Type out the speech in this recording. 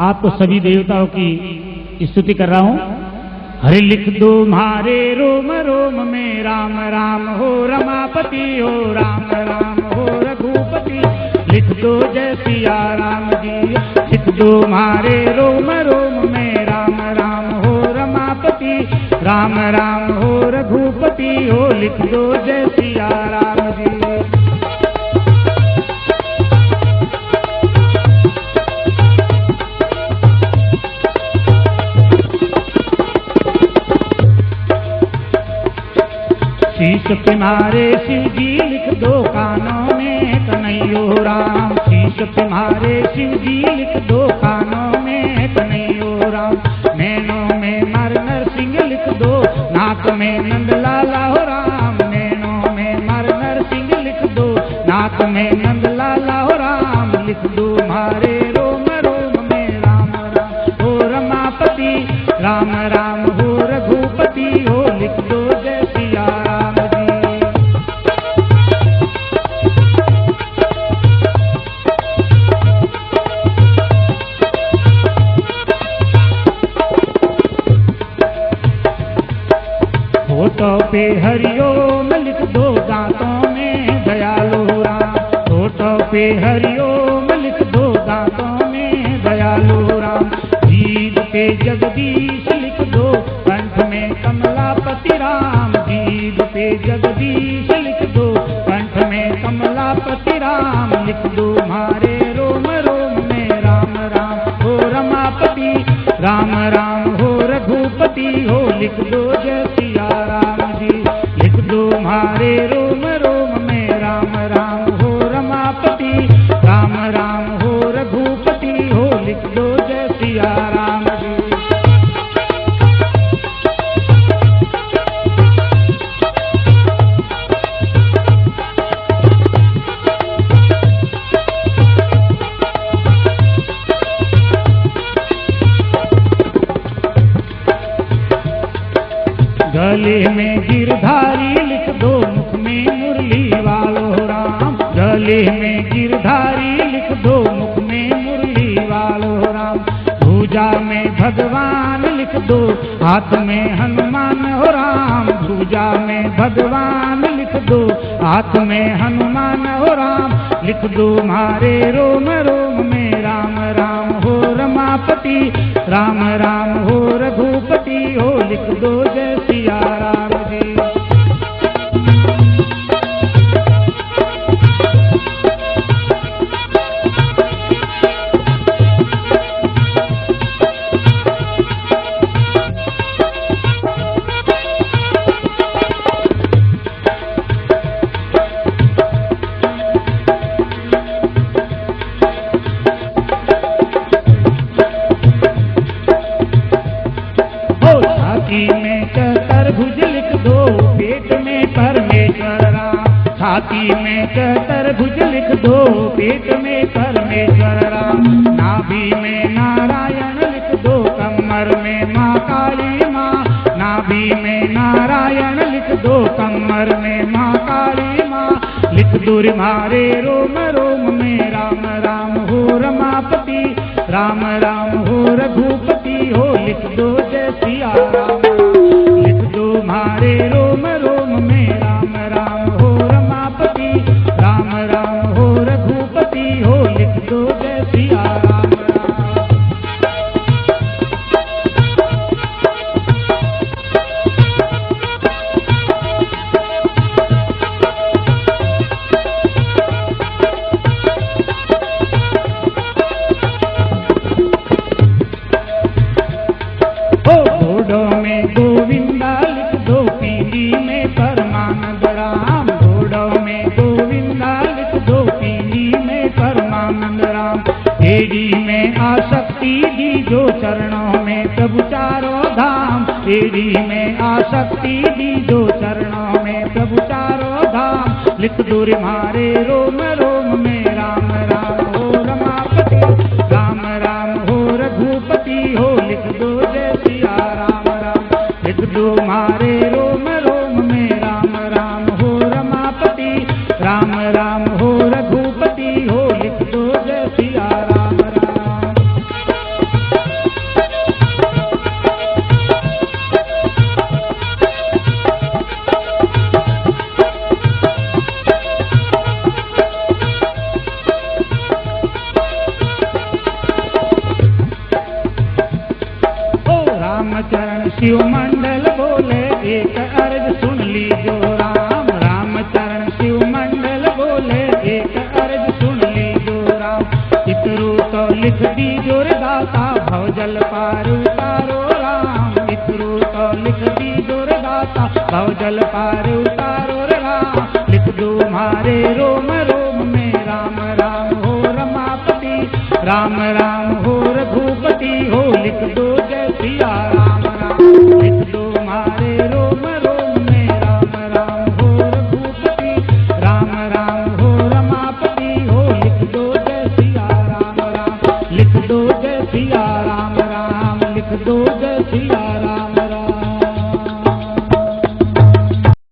आपको सभी देवताओं की स्तुति कर रहा हूं। हरे लिख दो मारे रोम रोम में राम राम हो रमापति हो राम राम हो रघुपति। लिख दो जय सिया राम जी। लिख दो मारे रोम रोम में राम राम हो रमापति राम राम हो रघुपति हो। लिख दो जय सिया राम जी। शीश पे मारे शिव जी लिख दो कानों में कन्हैयो राम। शीश पे मारे शिव जी लिख दो कानों में कन्हैयो राम। नैनों में मार नरसिंह लिख दो नाक में नंदलाला हो राम। नैनों में मार नरसिंह लिख दो नाक में नंदलाला हो राम। लिख दो मारे रोम रोम में राम राम हो रमापति राम राम हो रघुपति हो। लिख दो जय सिया राम जी। फोटो पे हरिओम लिख दो दांतों में दयालु राम। फोटो पे हरिओम लिख दो दांतों में दयालु राम। जीभ पे जगदीश लिख दो कंठ में कमलापति राम। जीभ पे जगदीश लिख दो कंठ में कमलापति राम। लिख दो मारे रोम रोम में राम राम हो रमापति राम राम हो रघुपति हो। लिख दो जय सिया राम जी। लिख दो मारे रोम रोम में राम राम हो रमापति राम राम हो रघुपति हो। लिख दो जय सिया राम जी। गले में गिरधारी लिख दो मुख में मुरली वालो राम। गले में गिरधारी लिख दो मुख में मुरली वालो राम। भुजा में भगवान लिख दो हाथ में हनुमान हो राम। भुजा में भगवान लिख दो हाथ में हनुमान हो राम। लिख दो मारे रोम रोम में राम राम हो रमापति राम राम हो रघुपति हो। लिख दो जय सिया राम जी। छाती में चतुर्भुज लिख दो पेट में परमेश्वर राम। छाती में चतुर्भुज लिख दो पेट में परमेश्वर राम। नाभि में नारायण लिख दो कमर में माँ काली माँ। नाभि में नारायण लिख दो कमर में माँ काली माँ। लिख दो मारे रोम रोम में राम राम हो रमापति राम राम हो रघुपति हो। लिख दो जय सिया राम। लिख दो मारे रोम रोम में राम राम हो रमापति राम राम हो रघुपति हो। लिख दो जय सिया राम। घोड़ों में गोविंदा लिख दो पीली में परमानंद राम। घोड़ों में गोविंदा लिख दो पीली में परमानंद राम। तेरी में आसक्ति दी जो चरणों में प्रभु चारों धाम। तेरी में आसक्ति दी जो चरणों में प्रभु चारों धाम। लिख दो मारे रोम रोम में राम राम हो रमापति राम राम हो रघुपति हो। लिख दो जय सिया राम राम। लिख दो मारे रोम रोम में राम राम हो रमापति राम राम हो रघुपति हो। लिख दो जय सिया राम राम। शिव मंडल बोले एक अर्ज सुन लीजो राम। रामचरण शिव मंडल बोले एक अर्ज सुन लीजो राम। इतरू तो लिख दीजो रे दाता भवजल पार उतारो राम। इतरू तो लिख दीजो रे दाता भवजल पार उतारो रे राम। लिख दो मारे रोम रोम में राम राम हो रमापति। राम राम हो रघुपति हो। लिख दो जय सिया राम राम। लिख दो मारे रोम रोम में राम राम हो रघुपति। राम राम हो रमापति हो। लिख दो जय सिया राम राम। लिख दो जय सिया राम राम। लिख दो जय सिया राम